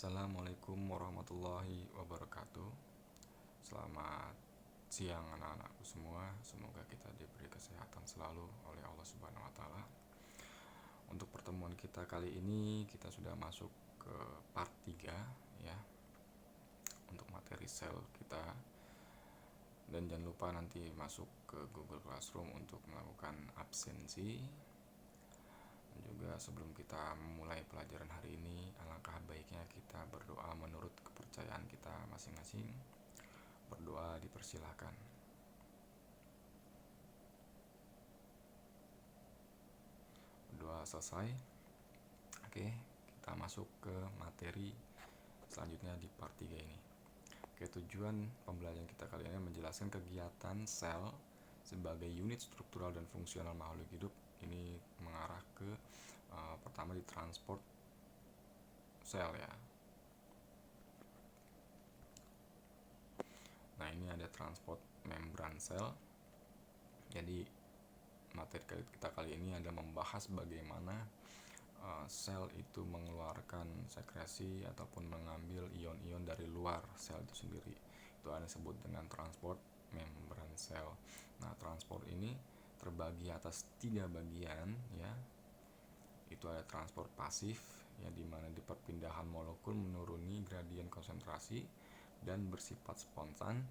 Assalamualaikum warahmatullahi wabarakatuh. Selamat siang anak-anakku semua. Semoga kita diberi kesehatan selalu oleh Allah Subhanahu wa taala. Untuk pertemuan kita kali ini kita sudah masuk ke part 3 ya. Untuk materi sel kita. Dan jangan lupa nanti masuk ke Google Classroom untuk melakukan absensi. Juga sebelum kita memulai pelajaran hari ini, alangkah baiknya kita berdoa menurut kepercayaan kita masing-masing. Berdoa dipersilahkan. Berdoa selesai. Oke, kita masuk ke materi selanjutnya di part 3 ini. Oke, tujuan pembelajaran kita kali ini menjelaskan kegiatan sel sebagai unit struktural dan fungsional makhluk hidup. Ini mengarah ke pertama di transport sel ya. Nah, ini ada transport membran sel. Jadi materi kita kali ini ada membahas bagaimana sel itu mengeluarkan sekresi ataupun mengambil ion-ion dari luar sel itu sendiri. Itu ada disebut dengan transport membran sel. Nah, transport ini terbagi atas 3 bagian ya. Itu ada transport pasif ya, di mana di perpindahan molekul menuruni gradien konsentrasi dan bersifat spontan,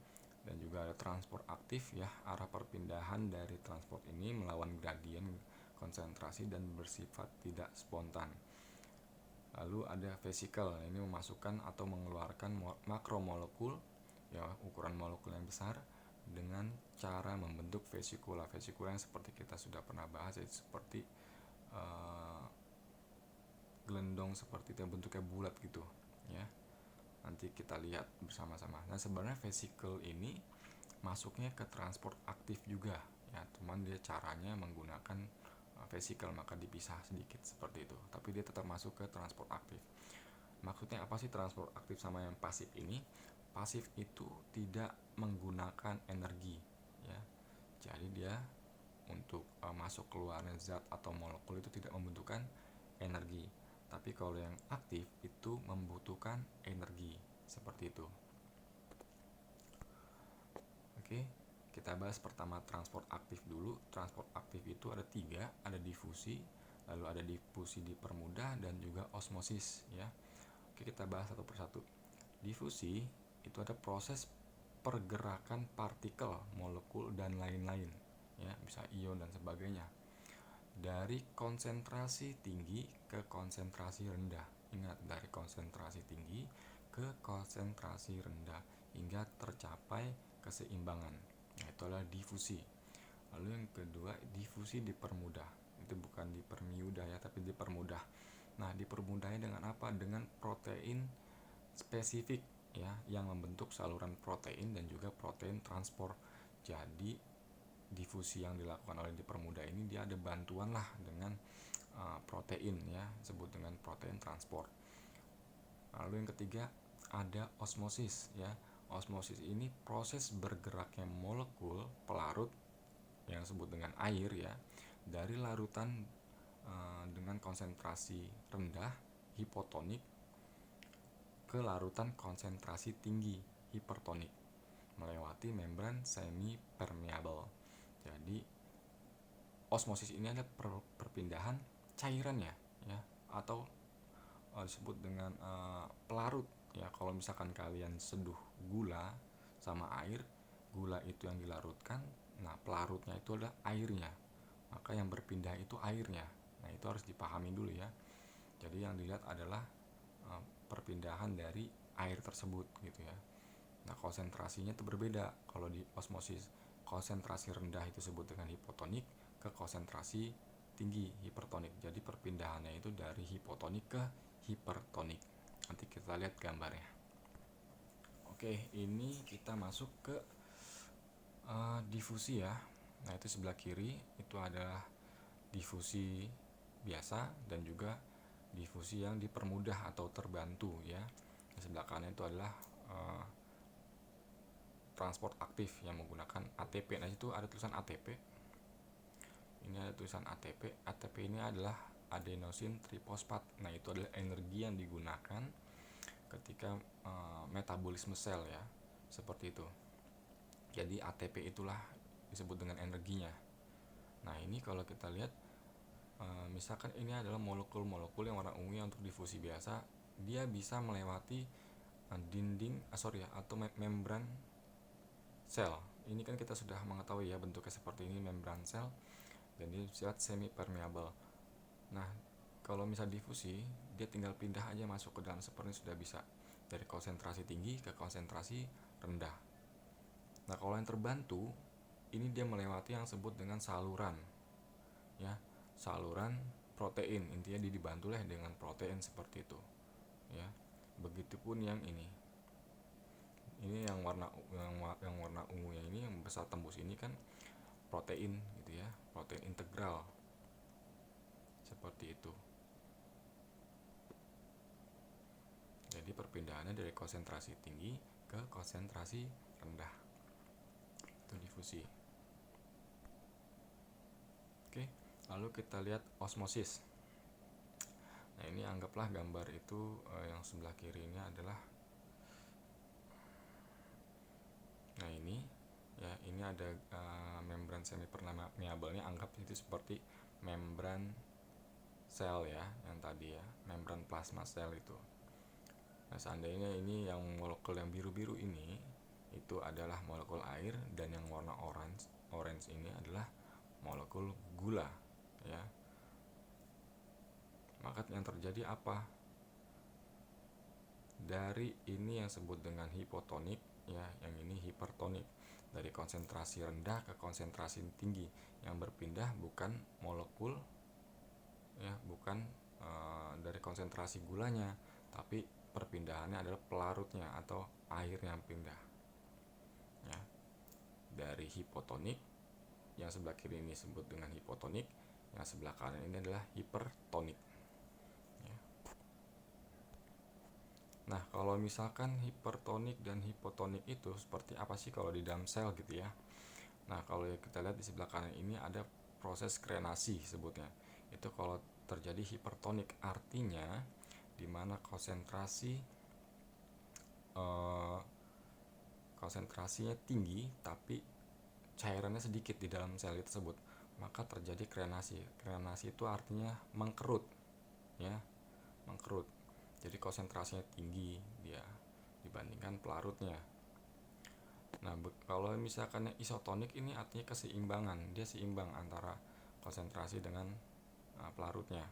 dan juga ada transport aktif ya, arah perpindahan dari transport ini melawan gradien konsentrasi dan bersifat tidak spontan. Lalu ada vesikel, ini memasukkan atau mengeluarkan makromolekul ya, ukuran molekul yang besar dengan cara membentuk vesikula. Vesikula yang seperti kita sudah pernah bahas, yaitu seperti gelendong seperti itu, bentuknya bulat gitu ya. Nanti kita lihat bersama-sama. Nah, sebenarnya vesikel ini masuknya ke transport aktif juga ya, cuman dia caranya menggunakan vesikel, maka dipisah sedikit seperti itu, tapi dia tetap masuk ke transport aktif. Maksudnya apa sih transport aktif sama yang pasif ini? Pasif itu tidak menggunakan energi ya, jadi dia untuk masuk keluarnya zat atau molekul itu tidak membutuhkan energi. Tapi kalau yang aktif itu membutuhkan energi, seperti itu. Oke, kita bahas pertama transport aktif dulu. Transport aktif itu ada 3, ada difusi, lalu ada difusi dipermudah, dan juga osmosis ya. Oke, kita bahas satu persatu. Difusi itu ada proses pergerakan partikel, molekul, dan lain-lain ya, bisa ion dan sebagainya, dari konsentrasi tinggi ke konsentrasi rendah. Ingat, dari konsentrasi tinggi ke konsentrasi rendah hingga tercapai keseimbangan. Nah, itu adalah difusi. Lalu yang kedua, difusi dipermudah. Itu bukan dipermudah ya, tapi dipermudah. Nah, dipermudahnya dengan apa? Dengan protein spesifik ya, yang membentuk saluran protein dan juga protein transport. Jadi difusi yang dilakukan oleh dipermudah ini, dia ada bantuan lah dengan protein ya, disebut dengan protein transport. Lalu yang ketiga ada osmosis ya. Osmosis ini proses bergeraknya molekul pelarut yang disebut dengan air ya, dari larutan dengan konsentrasi rendah hipotonik ke larutan konsentrasi tinggi hipertonik melewati membran semi permeable. Jadi osmosis ini adalah perpindahan cairannya ya, atau disebut dengan pelarut ya. Kalau misalkan kalian seduh gula sama air, gula itu yang dilarutkan, nah pelarutnya itu adalah airnya, maka yang berpindah itu airnya. Nah, itu harus dipahami dulu ya. Jadi yang dilihat adalah perpindahan dari air tersebut gitu ya. Nah, konsentrasinya itu berbeda. Kalau di osmosis, konsentrasi rendah itu disebut dengan hipotonik, ke konsentrasi tinggi hipertonik. Jadi perpindahannya itu dari hipotonik ke hipertonik. Nanti kita lihat gambarnya. Oke, ini kita masuk ke difusi ya. Nah, itu sebelah kiri itu adalah difusi biasa dan juga difusi yang dipermudah atau terbantu ya. Di sebelah kanan itu adalah transport aktif yang menggunakan ATP. Nah, itu ada tulisan ATP. Ini ada tulisan ATP. ATP ini adalah adenosin trifosfat. Nah, itu adalah energi yang digunakan dinamika metabolisme sel ya, seperti itu. Jadi ATP itulah disebut dengan energinya. Nah ini kalau kita lihat misalkan ini adalah molekul-molekul yang warna ungu yang untuk difusi biasa, dia bisa melewati dinding atau membran sel. Ini kan kita sudah mengetahui ya bentuknya seperti ini, membran sel, dan dia bersifat semi permeable. Nah kalau misal difusi, dia tinggal pindah aja masuk ke dalam seperti ini, sudah bisa dari konsentrasi tinggi ke konsentrasi rendah. Nah kalau yang terbantu, ini dia melewati yang disebut dengan saluran ya, saluran protein. Intinya dia dibantu lah dengan protein seperti itu ya. Begitupun yang ini yang warna ungunya ini, yang besar tembus ini kan protein gitu ya, protein integral seperti itu. Jadi perpindahannya dari konsentrasi tinggi ke konsentrasi rendah, itu difusi. Oke, lalu kita lihat osmosis. Nah ini anggaplah gambar itu yang sebelah kirinya adalah, nah ini ya, ini ada membran semi permeabelnya, anggap itu seperti membran sel ya, yang tadi ya, membran plasma sel itu. Nah seandainya ini yang molekul yang biru-biru ini itu adalah molekul air, dan yang warna orange ini adalah molekul gula ya. Maka yang terjadi apa? Dari ini yang disebut dengan hipotonik ya, yang ini hipertonik. Dari konsentrasi rendah ke konsentrasi tinggi, yang berpindah bukan molekul ya, bukan dari konsentrasi gulanya, tapi perpindahannya adalah pelarutnya atau air yang pindah ya. Dari hipotonik, yang sebelah kiri ini disebut dengan hipotonik, yang sebelah kanan ini adalah hipertonik ya. Nah kalau misalkan hipertonik dan hipotonik itu seperti apa sih kalau di dalam sel gitu ya. Nah kalau kita lihat di sebelah kanan ini ada proses krenasi sebutnya. Itu kalau terjadi hipertonik, artinya dimana konsentrasinya tinggi tapi cairannya sedikit di dalam sel tersebut, maka terjadi krenasi. Krenasi itu artinya mengkerut ya, mengkerut. Jadi konsentrasinya tinggi dia dibandingkan pelarutnya. Nah kalau misalkan isotonik ini artinya keseimbangan, dia seimbang antara konsentrasi dengan pelarutnya.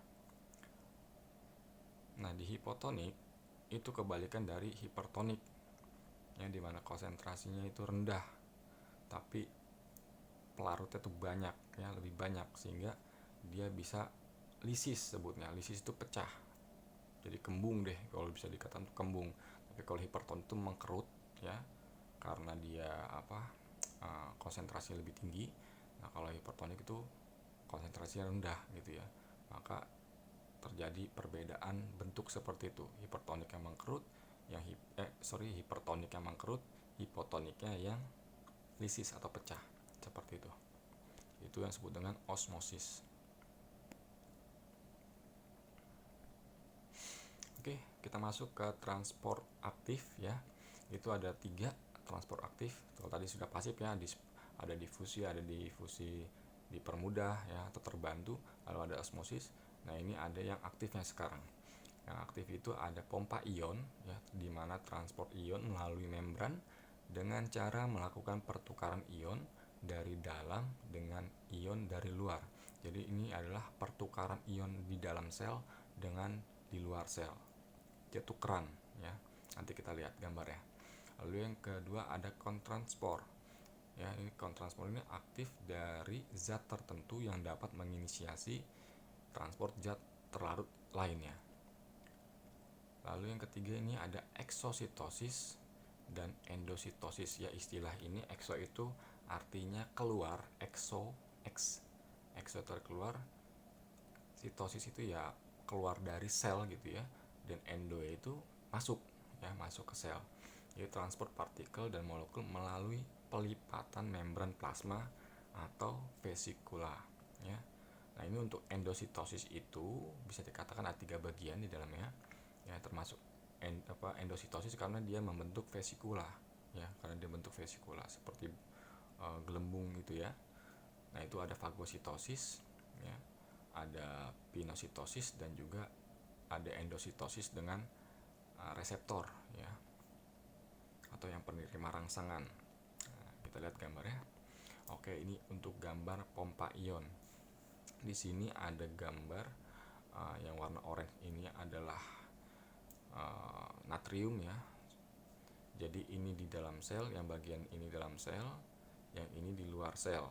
Nah di hipotonik itu kebalikan dari hipertonik ya, dimana konsentrasinya itu rendah tapi pelarutnya itu banyak ya, lebih banyak, sehingga dia bisa lisis sebutnya. Lisis itu pecah, jadi kembung deh kalau bisa dikatakan itu kembung. Tapi kalau hipertonik itu mengkerut ya, karena dia konsentrasinya lebih tinggi. Nah kalau hipertonik itu konsentrasinya rendah gitu ya, maka terjadi perbedaan bentuk seperti itu. Hipertonik yang mengkerut, hipertonik yang mengkerut, hipotoniknya yang lisis atau pecah seperti itu. Itu yang disebut dengan osmosis. Oke, kita masuk ke transport aktif ya. Itu ada 3 transport aktif. Kalau tadi sudah pasif ya, ada difusi dipermudah ya atau terbantu, lalu ada osmosis. Nah ini ada yang aktifnya sekarang. Yang aktif itu ada pompa ion ya, di mana transport ion melalui membran dengan cara melakukan pertukaran ion dari dalam dengan ion dari luar. Jadi ini adalah pertukaran ion di dalam sel dengan di luar sel. Dia tukeran ya. Nanti kita lihat gambarnya. Lalu yang kedua ada kontransport. Ya, ini kontransport ini aktif dari zat tertentu yang dapat menginisiasi transport zat terlarut lainnya. Lalu yang ketiga ini ada eksositosis dan endositosis ya. Istilah ini, ekso itu artinya keluar, ekso itu keluar, sitosis itu ya keluar dari sel gitu ya, dan endo itu masuk ke sel. Jadi transport partikel dan molekul melalui pelipatan membran plasma atau vesikula ya. Nah ini untuk endositosis itu bisa dikatakan ada 3 bagian di dalamnya ya, termasuk endositosis karena dia membentuk vesikula ya, karena dia bentuk vesikula seperti gelembung gitu ya. Nah, itu ada fagositosis ya, ada pinositosis, dan juga ada endositosis dengan reseptor ya, atau yang penerima rangsangan. Nah, kita lihat gambarnya. Oke, ini untuk gambar pompa ion. Di sini ada gambar yang warna oranye ini adalah natrium ya. Jadi ini di dalam sel, yang bagian ini dalam sel, yang ini di luar sel.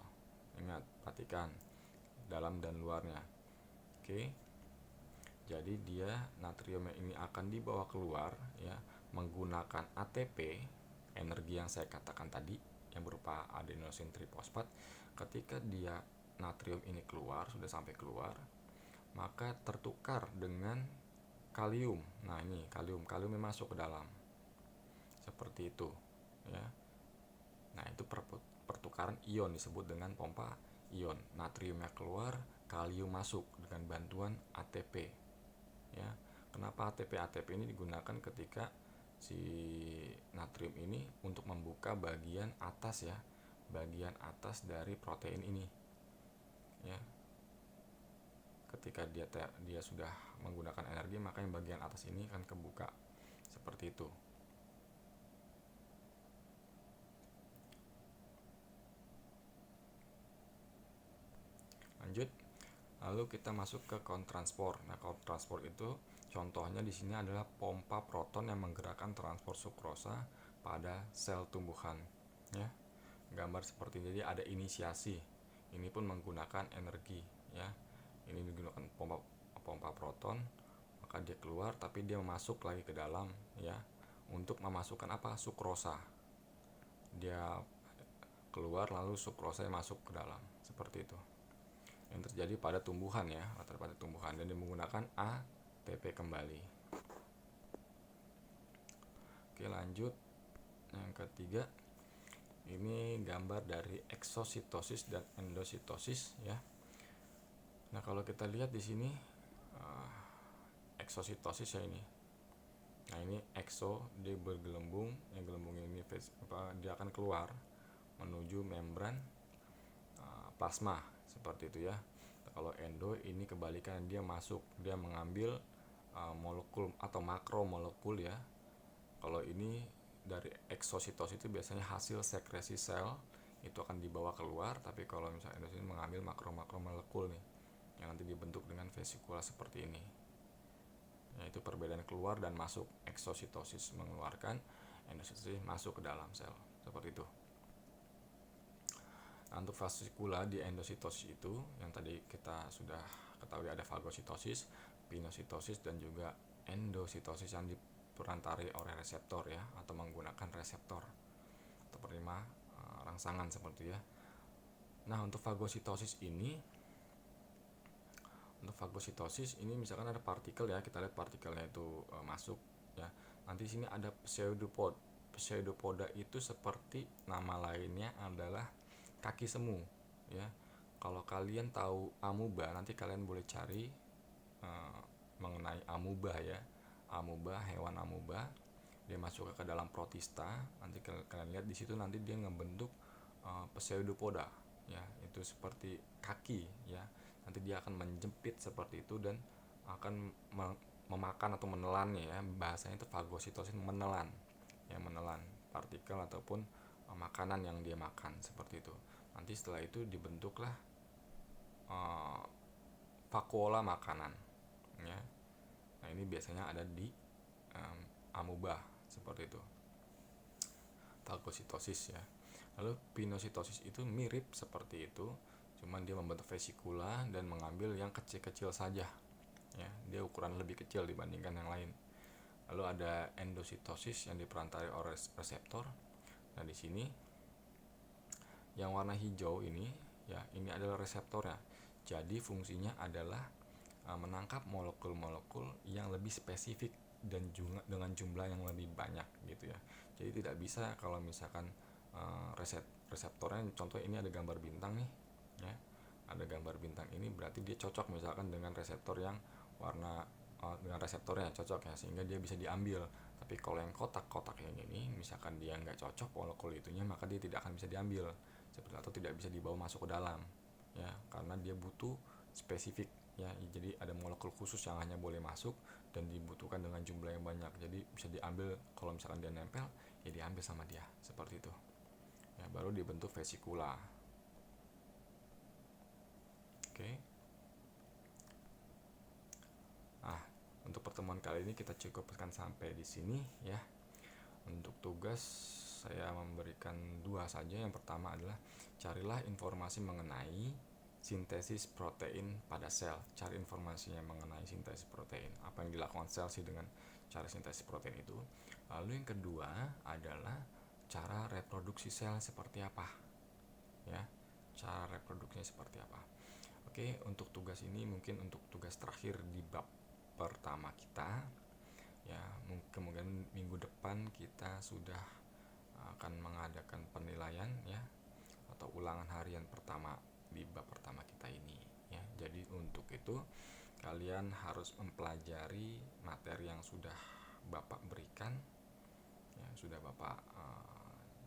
Ingat, perhatikan dalam dan luarnya. Oke. Jadi dia natriumnya ini akan dibawa keluar ya menggunakan ATP, energi yang saya katakan tadi yang berupa adenosin trifosfat. Ketika dia natrium ini keluar, sudah sampai keluar, maka tertukar dengan kalium. Nah, ini kaliumnya masuk ke dalam. Seperti itu ya. Nah, itu pertukaran ion disebut dengan pompa ion. Natriumnya keluar, kalium masuk dengan bantuan ATP ya. Kenapa ATP ini digunakan ketika si natrium ini untuk membuka bagian atas ya, bagian atas dari protein ini ya. Ketika dia sudah menggunakan energi, maka yang bagian atas ini akan kebuka seperti itu. Lanjut, lalu kita masuk ke kontransport. Nah, kontransport itu contohnya di sini adalah pompa proton yang menggerakkan transport sukrosa pada sel tumbuhan ya. Gambar seperti ini, jadi ada inisiasi. Ini pun menggunakan energi ya. Ini digunakan pompa proton, maka dia keluar tapi dia masuk lagi ke dalam ya untuk memasukkan apa? Sukrosa. Dia keluar lalu sukrosa masuk ke dalam, seperti itu yang terjadi pada tumbuhan ya, pada tumbuhan, dan dia menggunakan ATP kembali. Oke, lanjut yang ketiga. Ini gambar dari eksositosis dan endositosis ya. Nah, kalau kita lihat di sini eksositosis ya ini. Nah, ini ekso, dia bergelembung, yang gelembung ini dia akan keluar menuju membran plasma seperti itu ya. Kalau endo ini kebalikan, dia masuk, dia mengambil molekul atau makromolekul ya. Kalau ini dari eksositosis itu biasanya hasil sekresi sel itu akan dibawa keluar, tapi kalau misalnya endositosis mengambil makromolekul nih yang nanti dibentuk dengan vesikula seperti ini. Yaitu perbedaan keluar dan masuk. Eksositosis mengeluarkan, endositosis masuk ke dalam sel, seperti itu. Nah, untuk vasikula di endositosis itu yang tadi kita sudah ketahui ada fagositosis, pinositosis, dan juga endositosis yang diperantarai oleh reseptor ya, atau menggunakan reseptor atau penerima rangsangan seperti ya. Nah, untuk fagositosis ini misalkan ada partikel ya, kita lihat partikelnya itu masuk ya. Nanti di sini ada pseudopod. Pseudopoda itu seperti nama lainnya adalah kaki semu ya. Kalau kalian tahu amuba, nanti kalian boleh cari mengenai amuba ya. Amuba, hewan amuba, dia masuk ke dalam protista. Nanti kalian lihat di situ, nanti dia ngebentuk pseudopoda ya. Itu seperti kaki ya. Nanti dia akan menjepit seperti itu dan akan memakan atau menelannya ya. Bahasanya itu fagositosis, menelan ya, menelan partikel ataupun makanan yang dia makan seperti itu. Nanti setelah itu dibentuklah vakuola makanan ya. Nah, ini biasanya ada di amuba seperti itu, fagositosis ya. Lalu pinositosis itu mirip seperti itu, cuman dia membentuk vesikula dan mengambil yang kecil-kecil saja ya. Dia ukuran lebih kecil dibandingkan yang lain. Lalu ada endositosis yang diperantarai oleh reseptor. Nah, di sini yang warna hijau ini ya, ini adalah reseptornya. Jadi fungsinya adalah menangkap molekul-molekul yang lebih spesifik dan juga dengan jumlah yang lebih banyak gitu ya. Jadi tidak bisa kalau misalkan reseptornya, contoh ini ada gambar bintang nih ya. Ada gambar bintang ini berarti dia cocok misalkan dengan reseptor yang warna dengan reseptornya cocok ya, sehingga dia bisa diambil. Tapi kalau yang kotak-kotak yang ini, misalkan dia nggak cocok molekul itunya, maka dia tidak akan bisa diambil seperti atau tidak bisa dibawa masuk ke dalam, ya, karena dia butuh spesifik, ya. Jadi ada molekul khusus yang hanya boleh masuk dan dibutuhkan dengan jumlah yang banyak. Jadi bisa diambil kalau misalkan dia nempel, ya diambil sama dia seperti itu. Ya, baru dibentuk vesikula. Oke. Nah, untuk pertemuan kali ini kita cukupkan sampai di sini, ya. Untuk tugas saya memberikan 2 saja. Yang pertama adalah carilah informasi mengenai sintesis protein pada sel. Cari informasinya mengenai sintesis protein. Apa yang dilakukan sel sih dengan cara sintesis protein itu. Lalu yang kedua adalah cara reproduksi sel seperti apa, ya. Cara reproduksinya seperti apa. Oke, untuk tugas ini mungkin untuk tugas terakhir di bab pertama kita, ya. Kemungkinan minggu depan kita sudah akan mengadakan penilaian, ya, atau ulangan harian pertama di bab pertama kita ini, ya. Jadi untuk itu kalian harus mempelajari materi yang sudah Bapak berikan, ya, sudah Bapak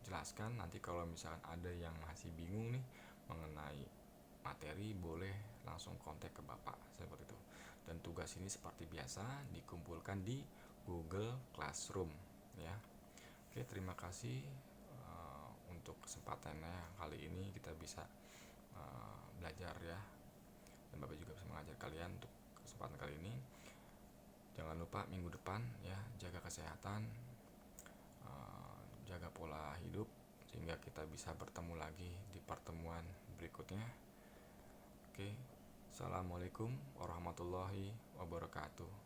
jelaskan. Nanti kalau misalkan ada yang masih bingung nih mengenai materi, boleh langsung kontak ke Bapak seperti itu. Dan tugas ini seperti biasa dikumpulkan di Google Classroom, ya. Oke, terima kasih untuk kesempatannya kali ini kita bisa belajar, ya. Dan Bapak juga bisa mengajar kalian untuk kesempatan kali ini. Jangan lupa minggu depan, ya, jaga kesehatan, jaga pola hidup sehingga kita bisa bertemu lagi di pertemuan berikutnya. Oke, assalamualaikum warahmatullahi wabarakatuh.